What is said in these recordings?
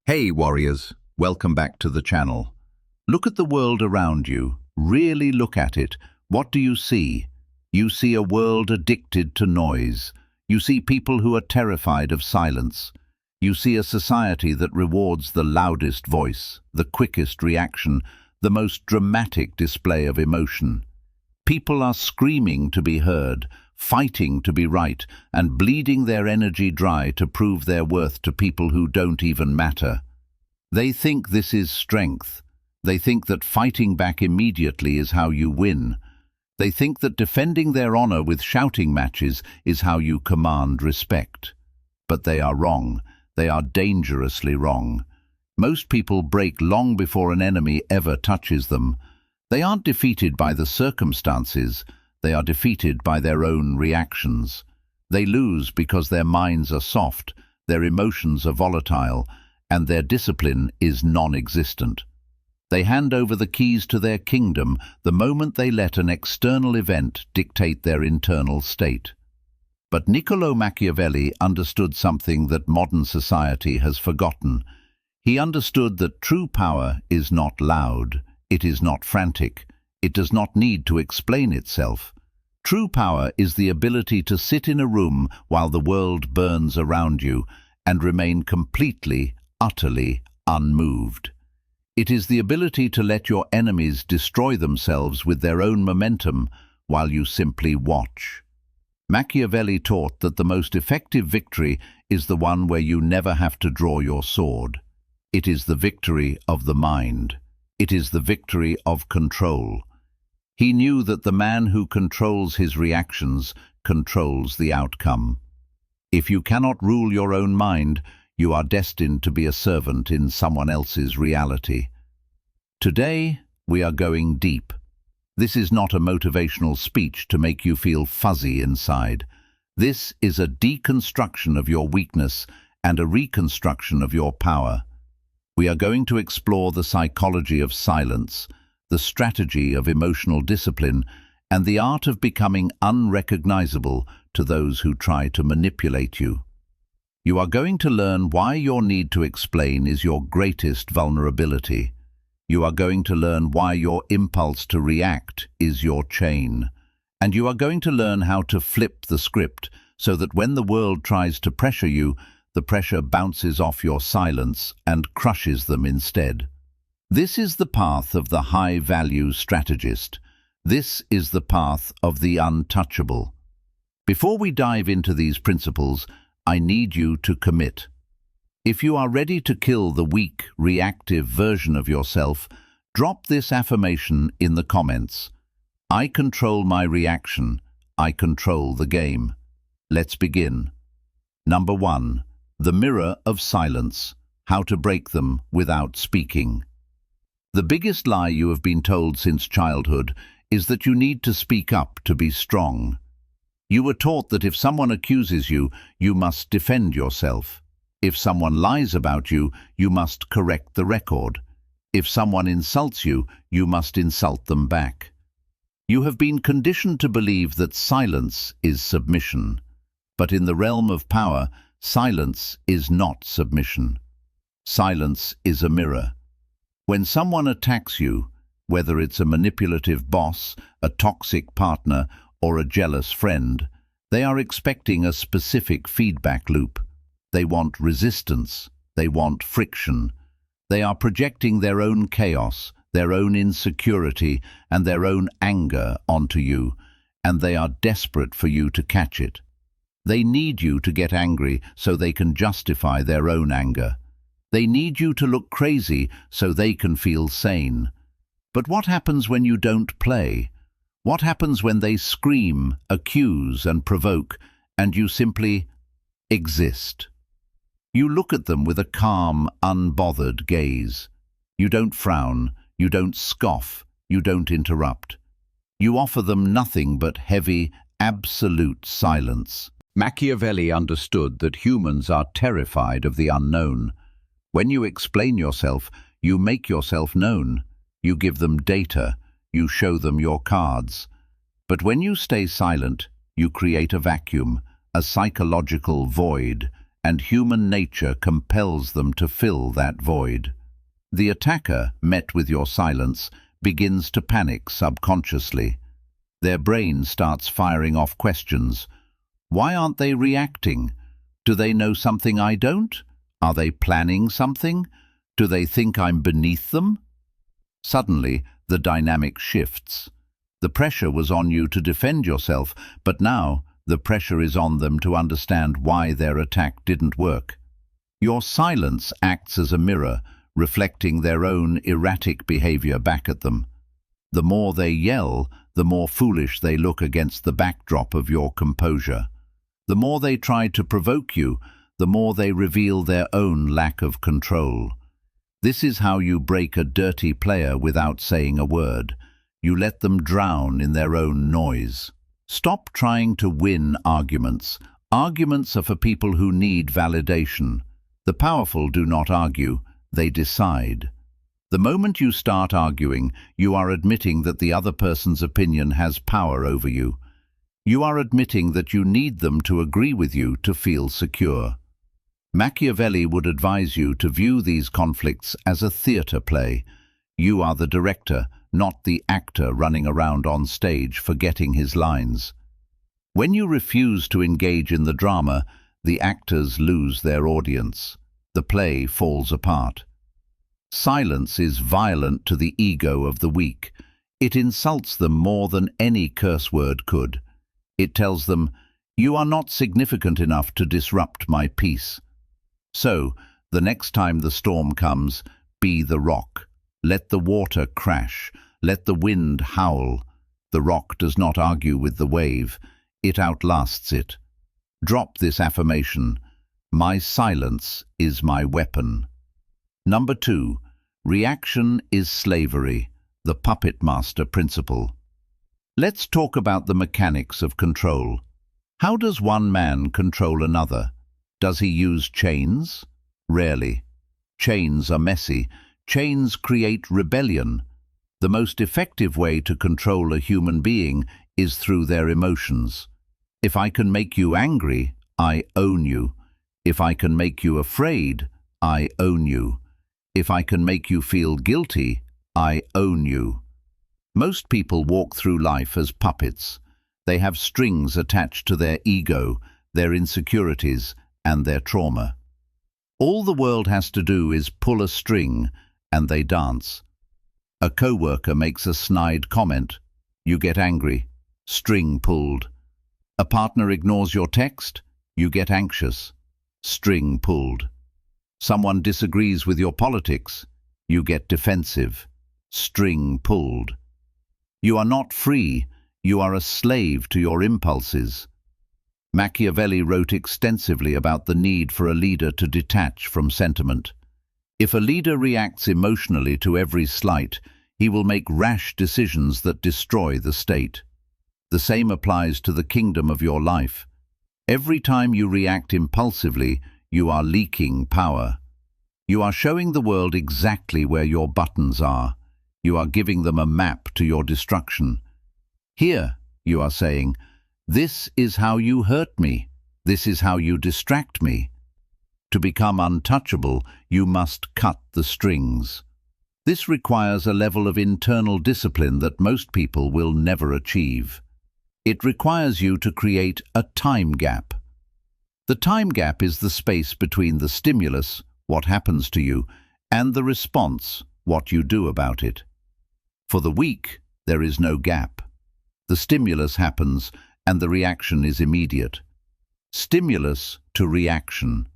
Hey warriors, welcome back to the channel. Look at the world around you. Really look at it. What do you see? You see a world addicted to noise. You see people who are terrified of silence. You see a society that rewards the loudest voice, the quickest reaction, the most dramatic display of emotion. People are screaming to be heard, fighting to be right, and bleeding their energy dry to prove their worth to people who don't even matter. They think this is strength. They think that fighting back immediately is how you win. They think that defending their honor with shouting matches is how you command respect. But they are wrong. They are dangerously wrong. Most people break long before an enemy ever touches them. They aren't defeated by the circumstances. They are defeated by their own reactions. They lose because their minds are soft, their emotions are volatile, and their discipline is non-existent. They hand over the keys to their kingdom the moment they let an external event dictate their internal state. But Niccolò Machiavelli understood something that modern society has forgotten. He understood that true power is not loud, it is not frantic, it does not need to explain itself. True power is the ability to sit in a room while the world burns around you and remain completely, utterly unmoved. It is the ability to let your enemies destroy themselves with their own momentum while you simply watch. Machiavelli taught that the most effective victory is the one where you never have to draw your sword. It is the victory of the mind. It is the victory of control. He knew that the man who controls his reactions controls the outcome. If you cannot rule your own mind, you are destined to be a servant in someone else's reality. Today, we are going deep. This is not a motivational speech to make you feel fuzzy inside. This is a deconstruction of your weakness and a reconstruction of your power. We are going to explore the psychology of silence, the strategy of emotional discipline, and the art of becoming unrecognizable to those who try to manipulate you. You are going to learn why your need to explain is your greatest vulnerability. You are going to learn why your impulse to react is your chain. And you are going to learn how to flip the script so that when the world tries to pressure you, the pressure bounces off your silence and crushes them instead. This is the path of the high-value strategist. This is the path of the untouchable. Before we dive into these principles, I need you to commit. If you are ready to kill the weak, reactive version of yourself, drop this affirmation in the comments. I control my reaction. I control the game. Let's begin. Number 1. The mirror of silence. How to break them without speaking. The biggest lie you have been told since childhood is that you need to speak up to be strong. You were taught that if someone accuses you, you must defend yourself. If someone lies about you, you must correct the record. If someone insults you, you must insult them back. You have been conditioned to believe that silence is submission. But in the realm of power, silence is not submission. Silence is a mirror. When someone attacks you, whether it's a manipulative boss, a toxic partner, or a jealous friend, they are expecting a specific feedback loop. They want resistance. They want friction. They are projecting their own chaos, their own insecurity, and their own anger onto you, and they are desperate for you to catch it. They need you to get angry so they can justify their own anger. They need you to look crazy so they can feel sane. But what happens when you don't play? What happens when they scream, accuse, and provoke, and you simply exist? You look at them with a calm, unbothered gaze. You don't frown, you don't scoff, you don't interrupt. You offer them nothing but heavy, absolute silence. Machiavelli understood that humans are terrified of the unknown. When you explain yourself, you make yourself known. You give them data. You show them your cards. But when you stay silent, you create a vacuum, a psychological void, and human nature compels them to fill that void. The attacker, met with your silence, begins to panic subconsciously. Their brain starts firing off questions. Why aren't they reacting? Do they know something I don't? Are they planning something? Do they think I'm beneath them? Suddenly, the dynamic shifts. The pressure was on you to defend yourself, but now the pressure is on them to understand why their attack didn't work. Your silence acts as a mirror, reflecting their own erratic behavior back at them. The more they yell, the more foolish they look against the backdrop of your composure. The more they try to provoke you, the more they reveal their own lack of control. This is how you break a dirty player without saying a word. You let them drown in their own noise. Stop trying to win arguments. Arguments are for people who need validation. The powerful do not argue, they decide. The moment you start arguing, you are admitting that the other person's opinion has power over you. You are admitting that you need them to agree with you to feel secure. Machiavelli would advise you to view these conflicts as a theatre play. You are the director, not the actor running around on stage forgetting his lines. When you refuse to engage in the drama, the actors lose their audience. The play falls apart. Silence is violent to the ego of the weak. It insults them more than any curse word could. It tells them, "You are not significant enough to disrupt my peace." So, the next time the storm comes, be the rock. Let the water crash. Let the wind howl. The rock does not argue with the wave. It outlasts it. Drop this affirmation. My silence is my weapon. Number 2. Reaction is slavery, the puppet master principle. Let's talk about the mechanics of control. How does one man control another? Does he use chains? Rarely. Chains are messy. Chains create rebellion. The most effective way to control a human being is through their emotions. If I can make you angry, I own you. If I can make you afraid, I own you. If I can make you feel guilty, I own you. Most people walk through life as puppets. They have strings attached to their ego, their insecurities, and their trauma. All the world has to do is pull a string, and they dance. A coworker makes a snide comment. You get angry. String pulled. A partner ignores your text. You get anxious. String pulled. Someone disagrees with your politics. You get defensive. String pulled. You are not free. You are a slave to your impulses. Machiavelli wrote extensively about the need for a leader to detach from sentiment. If a leader reacts emotionally to every slight, he will make rash decisions that destroy the state. The same applies to the kingdom of your life. Every time you react impulsively, you are leaking power. You are showing the world exactly where your buttons are. You are giving them a map to your destruction. Here, you are saying, this is how you hurt me. This is how you distract me. To become untouchable, you must cut the strings. This requires a level of internal discipline that most people will never achieve. It requires you to create a time gap. The time gap is the space between the stimulus, what happens to you, and the response, what you do about it. For the weak, there is no gap. The stimulus happens, and the reaction is immediate. Stimulus to reaction.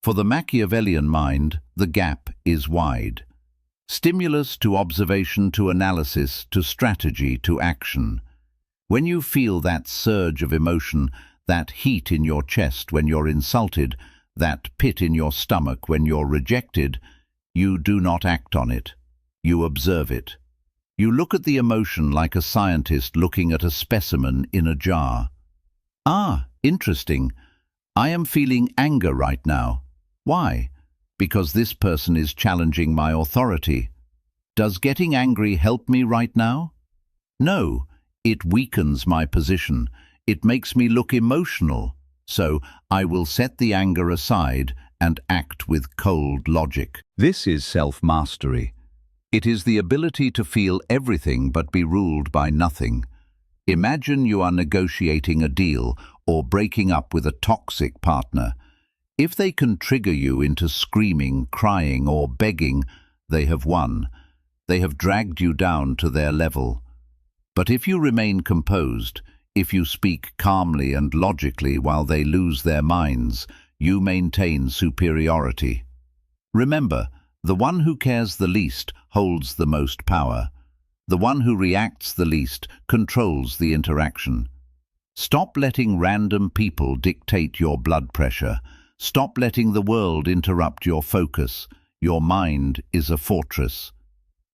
For the Machiavellian mind, the gap is wide. Stimulus to observation to analysis to strategy to action. When you feel that surge of emotion, that heat in your chest when you're insulted, that pit in your stomach when you're rejected, you do not act on it. You observe it. You look at the emotion like a scientist looking at a specimen in a jar. Ah, interesting. I am feeling anger right now. Why? Because this person is challenging my authority. Does getting angry help me right now? No, it weakens my position. It makes me look emotional. So I will set the anger aside and act with cold logic. This is self-mastery. It is the ability to feel everything but be ruled by nothing. Imagine you are negotiating a deal or breaking up with a toxic partner. If they can trigger you into screaming, crying, or begging, they have won. They have dragged you down to their level. But if you remain composed, if you speak calmly and logically while they lose their minds, you maintain superiority. Remember, the one who cares the least holds the most power. The one who reacts the least controls the interaction. Stop letting random people dictate your blood pressure. Stop letting the world interrupt your focus. Your mind is a fortress.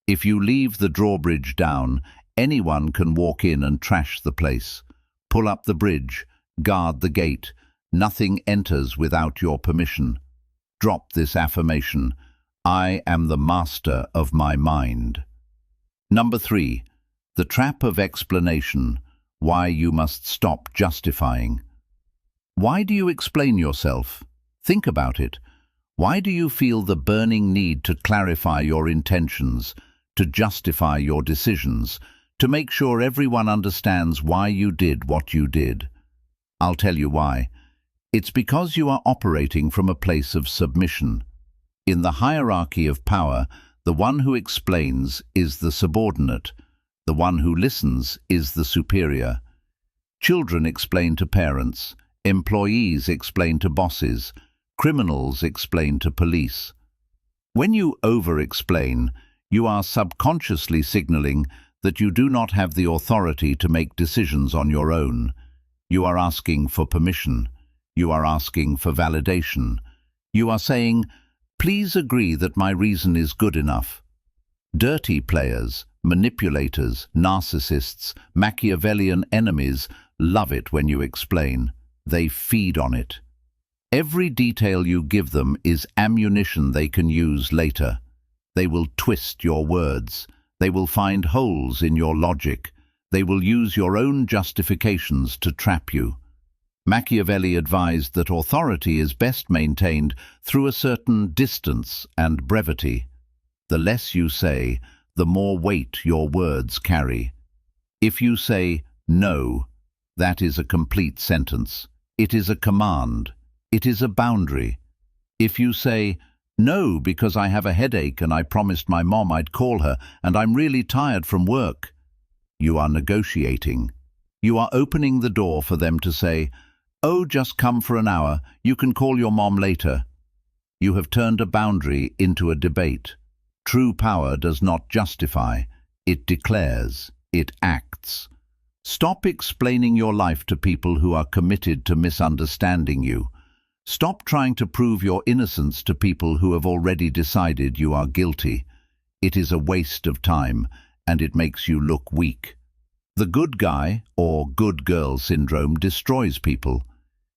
If you leave the drawbridge down, anyone can walk in and trash the place. Pull up the bridge, guard the gate. Nothing enters without your permission. Drop this affirmation: I am the master of my mind. Number 3, the trap of explanation. Why you must stop justifying. Why do you explain yourself? Think about it. Why do you feel the burning need to clarify your intentions, to justify your decisions, to make sure everyone understands why you did what you did? I'll tell you why. It's because you are operating from a place of submission. In the hierarchy of power, the one who explains is the subordinate. The one who listens is the superior. Children explain to parents. Employees explain to bosses. Criminals explain to police. When you over-explain, you are subconsciously signaling that you do not have the authority to make decisions on your own. You are asking for permission. You are asking for validation. You are saying, please agree that my reason is good enough. Dirty players, manipulators, narcissists, Machiavellian enemies love it when you explain. They feed on it. Every detail you give them is ammunition they can use later. They will twist your words. They will find holes in your logic. They will use your own justifications to trap you. Machiavelli advised that authority is best maintained through a certain distance and brevity. The less you say, the more weight your words carry. If you say no, that is a complete sentence. It is a command. It is a boundary. If you say no because I have a headache and I promised my mom I'd call her and I'm really tired from work, you are negotiating. You are opening the door for them to say, oh, just come for an hour, you can call your mom later. You have turned a boundary into a debate. True power does not justify, it declares, it acts. Stop explaining your life to people who are committed to misunderstanding you. Stop trying to prove your innocence to people who have already decided you are guilty. It is a waste of time, and it makes you look weak. The good guy or good girl syndrome destroys people.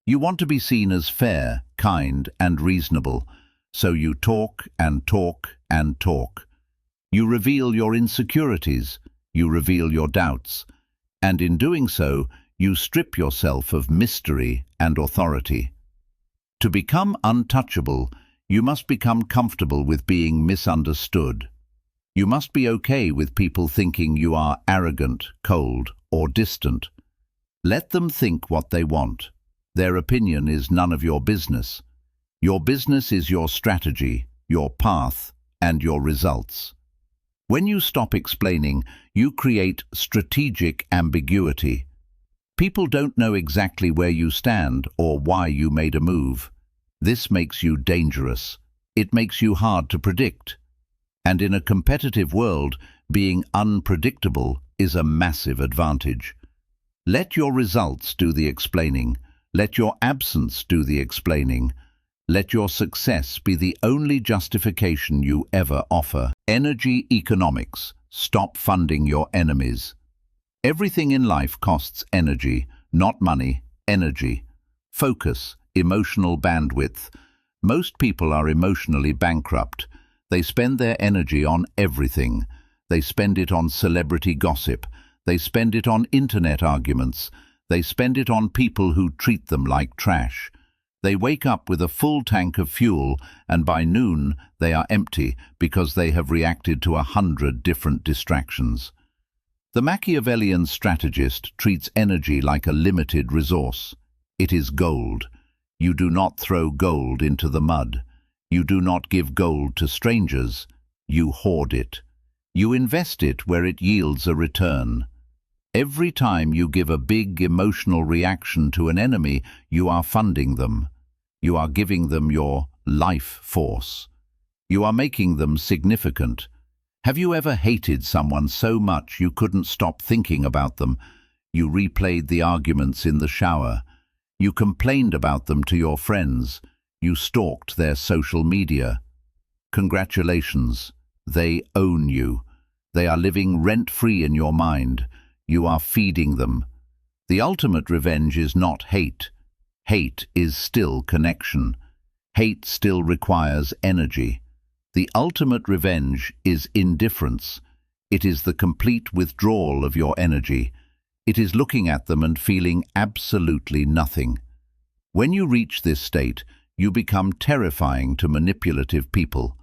You want to be seen as fair, kind, and reasonable, so you talk and talk and talk. You reveal your insecurities, you reveal your doubts, and in doing so, you strip yourself of mystery and authority. To become untouchable, you must become comfortable with being misunderstood. You must be okay with people thinking you are arrogant, cold, or distant. Let them think what they want. Their opinion is none of your business. Your business is your strategy, your path, and your results. When you stop explaining, you create strategic ambiguity. People don't know exactly where you stand or why you made a move. This makes you dangerous. It makes you hard to predict. And in a competitive world, being unpredictable is a massive advantage. Let your results do the explaining. Let your absence do the explaining. Let your success be the only justification you ever offer. Energy economics. Stop funding your enemies. Everything in life costs energy, not money, energy. Focus, emotional bandwidth. Most people are emotionally bankrupt. They spend their energy on everything. They spend it on celebrity gossip. They spend it on internet arguments. They spend it on people who treat them like trash. They wake up with a full tank of fuel, and by noon they are empty because they have reacted to 100 different distractions. The Machiavellian strategist treats energy like a limited resource. It is gold. You do not throw gold into the mud. You do not give gold to strangers. You hoard it. You invest it where it yields a return. Every time you give a big emotional reaction to an enemy, you are funding them. You are giving them your life force. You are making them significant. Have you ever hated someone so much you couldn't stop thinking about them? You replayed the arguments in the shower. You complained about them to your friends. You stalked their social media. Congratulations. They own you. They are living rent-free in your mind. You are feeding them. The ultimate revenge is not hate. Hate is still connection. Hate still requires energy. The ultimate revenge is indifference. It is the complete withdrawal of your energy. It is looking at them and feeling absolutely nothing. When you reach this state, you become terrifying to manipulative people.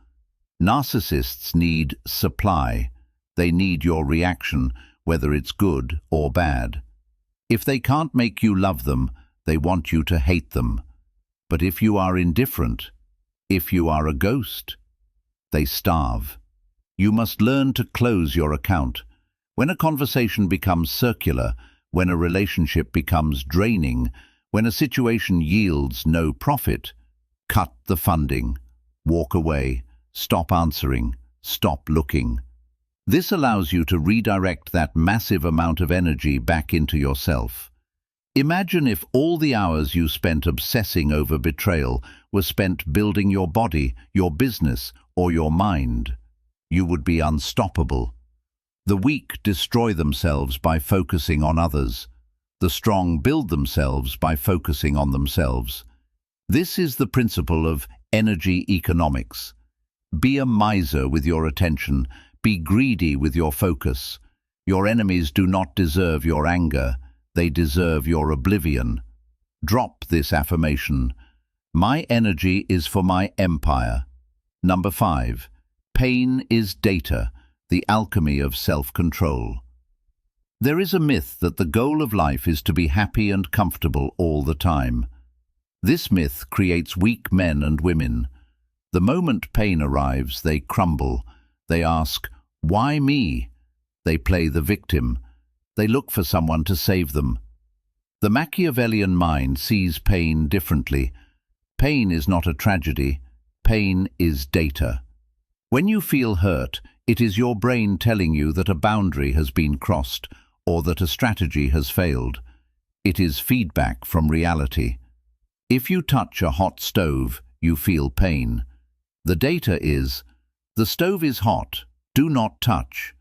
Narcissists need supply. They need your reaction, whether it's good or bad. If they can't make you love them, they want you to hate them. But if you are indifferent, if you are a ghost, they starve. You must learn to close your account. When a conversation becomes circular, when a relationship becomes draining, when a situation yields no profit, cut the funding. Walk away. Stop answering. Stop looking. This allows you to redirect that massive amount of energy back into yourself. Imagine if all the hours you spent obsessing over betrayal were spent building your body, your business, or your mind. You would be unstoppable. The weak destroy themselves by focusing on others. The strong build themselves by focusing on themselves. This is the principle of energy economics. Be a miser with your attention. Be greedy with your focus. Your enemies do not deserve your anger. They deserve your oblivion. Drop this affirmation. My energy is for my empire. Number 5. Pain is data, the alchemy of self-control. There is a myth that the goal of life is to be happy and comfortable all the time. This myth creates weak men and women. The moment pain arrives, they crumble. They ask, "Why me?" They play the victim. They look for someone to save them. The Machiavellian mind sees pain differently. Pain is not a tragedy. Pain is data. When you feel hurt, it is your brain telling you that a boundary has been crossed or that a strategy has failed. It is feedback from reality. If you touch a hot stove, you feel pain. The data is, the stove is hot, do not touch.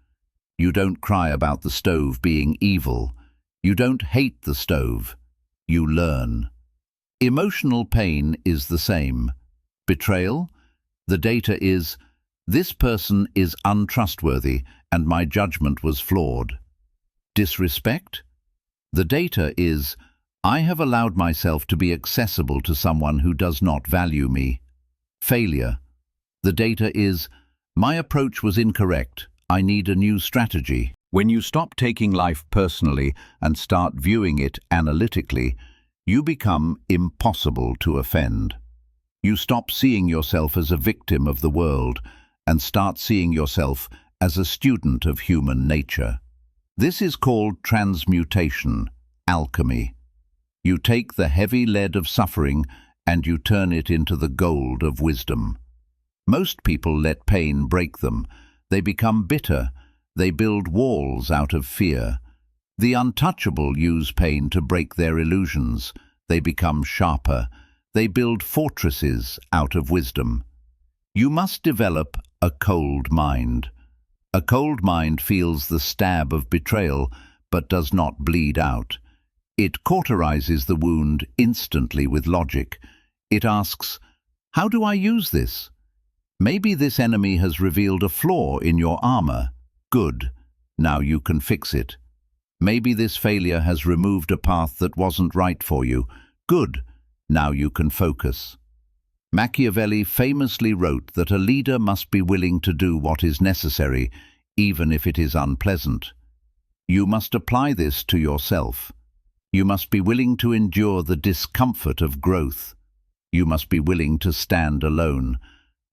You don't cry about the stove being evil. You don't hate the stove. You learn. Emotional pain is the same. Betrayal? The data is, this person is untrustworthy and my judgment was flawed. Disrespect? The data is, I have allowed myself to be accessible to someone who does not value me. Failure? The data is, my approach was incorrect. I need a new strategy. When you stop taking life personally and start viewing it analytically, you become impossible to offend. You stop seeing yourself as a victim of the world and start seeing yourself as a student of human nature. This is called transmutation, alchemy. You take the heavy lead of suffering and you turn it into the gold of wisdom. Most people let pain break them. They become bitter. They build walls out of fear. The untouchable use pain to break their illusions. They become sharper. They build fortresses out of wisdom. You must develop a cold mind. A cold mind feels the stab of betrayal, but does not bleed out. It cauterizes the wound instantly with logic. It asks, how do I use this? Maybe this enemy has revealed a flaw in your armor. Good. Now you can fix it. Maybe this failure has removed a path that wasn't right for you. Good, now you can focus. Machiavelli famously wrote that a leader must be willing to do what is necessary, even if it is unpleasant. You must apply this to yourself. You must be willing to endure the discomfort of growth. You must be willing to stand alone.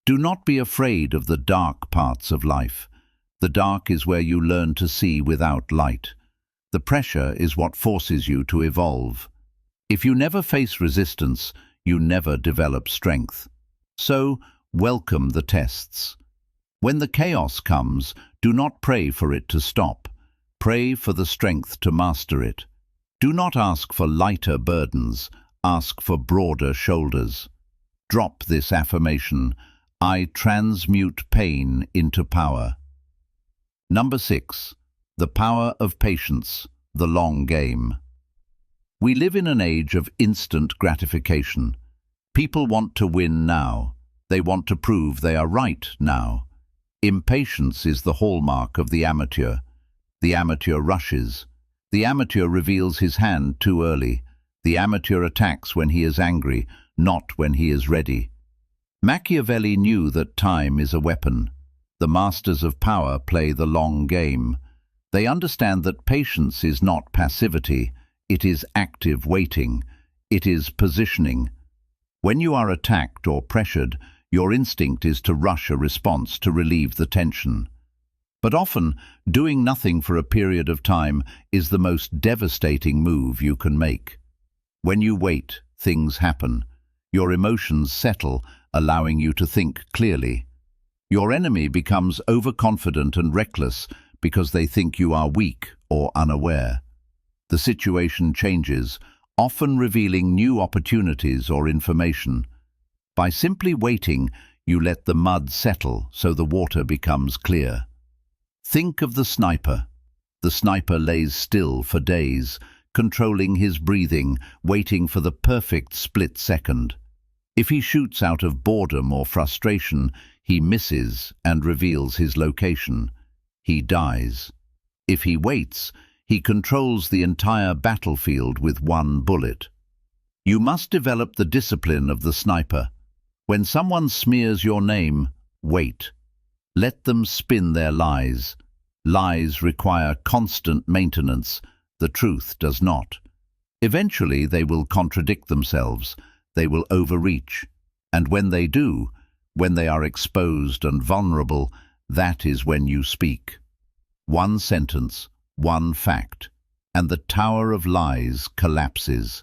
Do not be afraid of the dark parts of life. The dark is where you learn to see without light. The pressure is what forces you to evolve. If you never face resistance, you never develop strength. So, welcome the tests. When the chaos comes, do not pray for it to stop. Pray for the strength to master it. Do not ask for lighter burdens, ask for broader shoulders. Drop this affirmation: I transmute pain into power. Number 6. The power of patience, the long game. We live in an age of instant gratification. People want to win now. They want to prove they are right now. Impatience is the hallmark of the amateur. The amateur rushes. The amateur reveals his hand too early. The amateur attacks when he is angry, not when he is ready. Machiavelli knew that time is a weapon. The masters of power play the long game. They understand that patience is not passivity, it is active waiting, it is positioning. When you are attacked or pressured, your instinct is to rush a response to relieve the tension. But often, doing nothing for a period of time is the most devastating move you can make. When you wait, things happen. Your emotions settle, allowing you to think clearly. Your enemy becomes overconfident and reckless because they think you are weak or unaware. The situation changes, often revealing new opportunities or information. By simply waiting, you let the mud settle so the water becomes clear. Think of the sniper. The sniper lays still for days, controlling his breathing, waiting for the perfect split second. If he shoots out of boredom or frustration, he misses and reveals his location. He dies. If he waits, he controls the entire battlefield with one bullet. You must develop the discipline of the sniper. When someone smears your name, wait. Let them spin their lies. Lies require constant maintenance. The truth does not. Eventually they will contradict themselves. They will overreach. And when they do, when they are exposed and vulnerable, that is when you speak. One sentence, one fact, and the tower of lies collapses.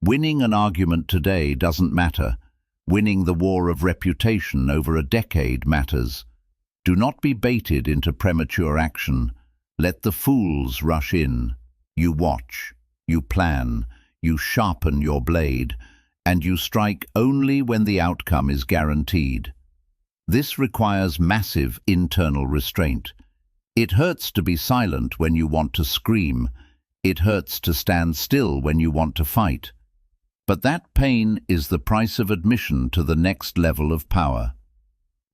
Winning an argument today doesn't matter. Winning the war of reputation over a decade matters. Do not be baited into premature action. Let the fools rush in. You watch, you plan, you sharpen your blade, and you strike only when the outcome is guaranteed. This requires massive internal restraint. It hurts to be silent when you want to scream. It hurts to stand still when you want to fight. But that pain is the price of admission to the next level of power.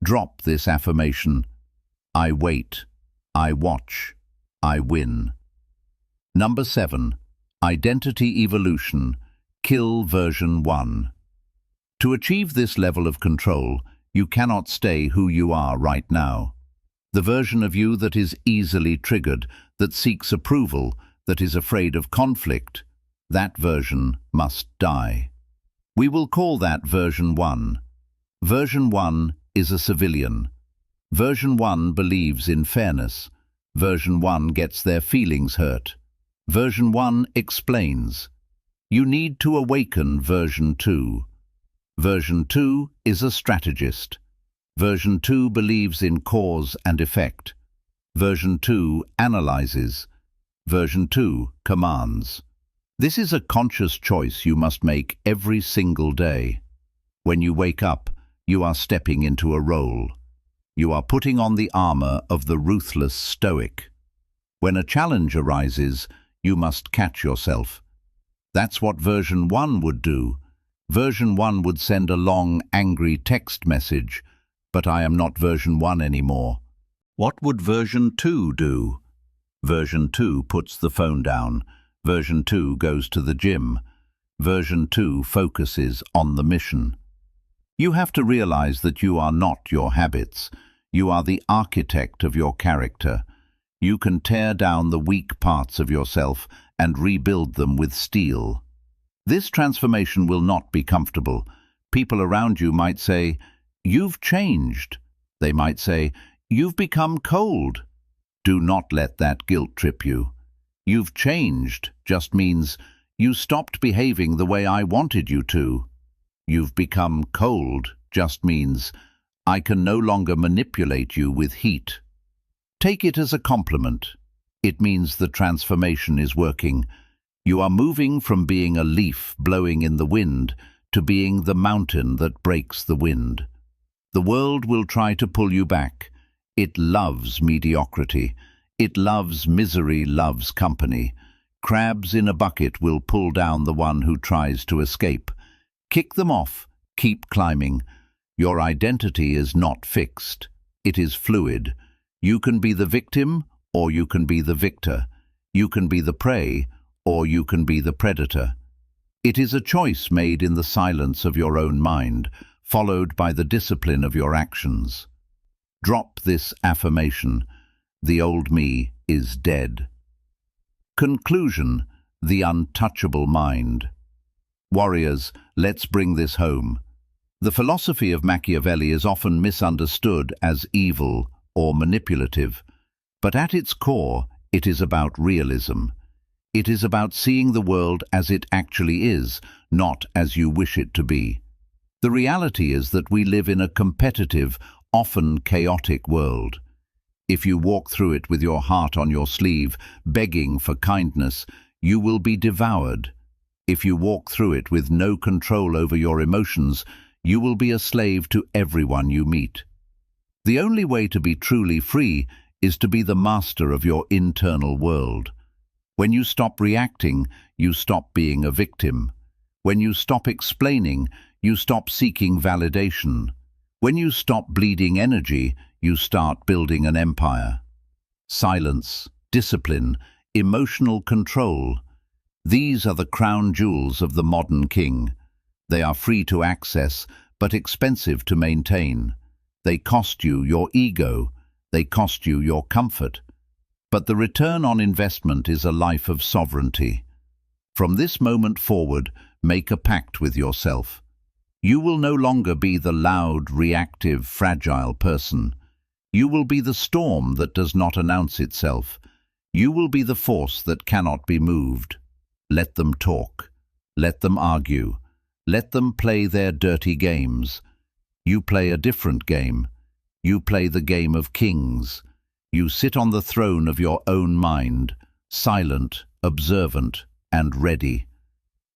Drop this affirmation: I wait, I watch, I win. Number 7. Identity evolution. Kill version 1. To achieve this level of control, you cannot stay who you are right now. The version of you that is easily triggered, that seeks approval, that is afraid of conflict, that version must die. We will call that version 1. Version 1 is a civilian. Version 1 believes in fairness. Version 1 gets their feelings hurt. Version 1 explains. You need to awaken version 2. Version 2 is a strategist. Version 2 believes in cause and effect. Version 2 analyzes. Version 2 commands. This is a conscious choice you must make every single day. When you wake up, you are stepping into a role. You are putting on the armor of the ruthless stoic. When a challenge arises, you must catch yourself. That's what version 1 would do. Version 1 would send a long, angry text message, but I am not version 1 anymore. What would version 2 do? Version 2 puts the phone down. Version 2 goes to the gym. Version 2 focuses on the mission. You have to realize that you are not your habits. You are the architect of your character. You can tear down the weak parts of yourself and rebuild them with steel. This transformation will not be comfortable. People around you might say, "You've changed." They might say, "You've become cold." Do not let that guilt trip you. "You've changed" just means, "You stopped behaving the way I wanted you to." "You've become cold" just means, "I can no longer manipulate you with heat." Take it as a compliment. It means the transformation is working. You are moving from being a leaf blowing in the wind to being the mountain that breaks the wind. The world will try to pull you back. It loves mediocrity. It loves misery, loves company. Crabs in a bucket will pull down the one who tries to escape. Kick them off. Keep climbing. Your identity is not fixed. It is fluid. You can be the victim, or you can be the victor. You can be the prey, or you can be the predator. It is a choice made in the silence of your own mind, followed by the discipline of your actions. Drop this affirmation: the old me is dead. Conclusion: the untouchable mind. Warriors, let's bring this home. The philosophy of Machiavelli is often misunderstood as evil or manipulative, but at its core, it is about realism. It is about seeing the world as it actually is, not as you wish it to be. The reality is that we live in a competitive, often chaotic world. If you walk through it with your heart on your sleeve, begging for kindness, you will be devoured. If you walk through it with no control over your emotions, you will be a slave to everyone you meet. The only way to be truly free is to be the master of your internal world. When you stop reacting, you stop being a victim. When you stop explaining, you stop seeking validation. When you stop bleeding energy, you start building an empire. Silence, discipline, emotional control. These are the crown jewels of the modern king. They are free to access, but expensive to maintain. They cost you your ego. They cost you your comfort. But the return on investment is a life of sovereignty. From this moment forward, make a pact with yourself. You will no longer be the loud, reactive, fragile person. You will be the storm that does not announce itself. You will be the force that cannot be moved. Let them talk. Let them argue. Let them play their dirty games. You play a different game. You play the game of kings. You sit on the throne of your own mind, silent, observant, and ready.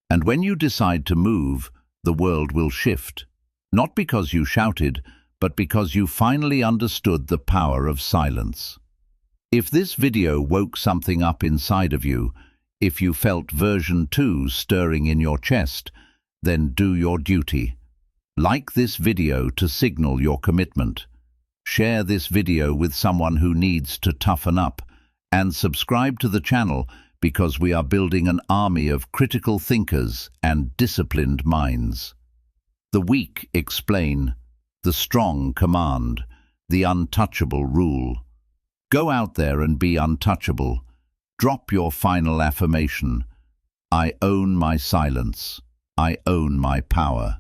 And when you decide to move, the world will shift. Not because you shouted, but because you finally understood the power of silence. If this video woke something up inside of you, if you felt version 2 stirring in your chest, then do your duty. Like this video to signal your commitment. Share this video with someone who needs to toughen up, and subscribe to the channel because we are building an army of critical thinkers and disciplined minds. The weak explain, the strong command, the untouchable rule. Go out there and be untouchable. Drop your final affirmation. I own my silence. I own my power.